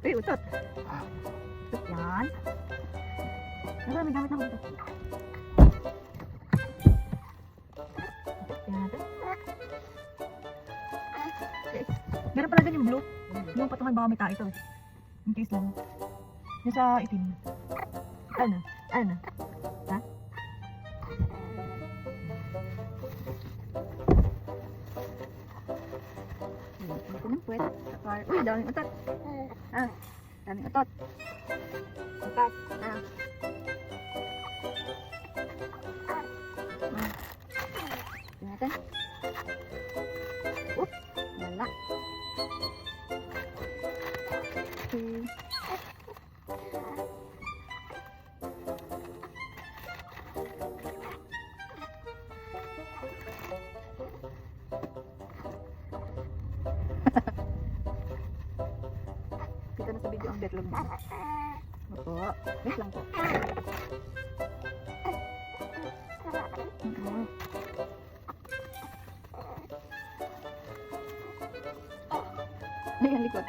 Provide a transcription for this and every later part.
Uy, utot. Utot yan. Nasa may gamit na utot. Tingnan natin. Okay. Meron pala din yung blue. Yung patungan baka may tae ito. In case lang. Yung sa itim. Ano? Ano? Ha? Ito ng puwet. Uy, daming utot. Ah, daming utot. Utot. Ah. Tingnan natin. Oop, wala. Okay. Kita na sa video ang betlog mo. Opo. Wait lang po. Ay, ang likod.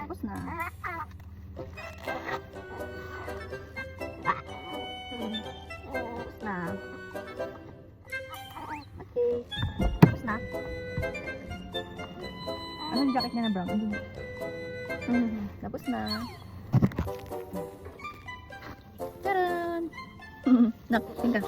Tapos na. Tapos na. Okay. Tapos na. Ano yung jacket niya na brown? Tapos na. Taran! Nak, tingka.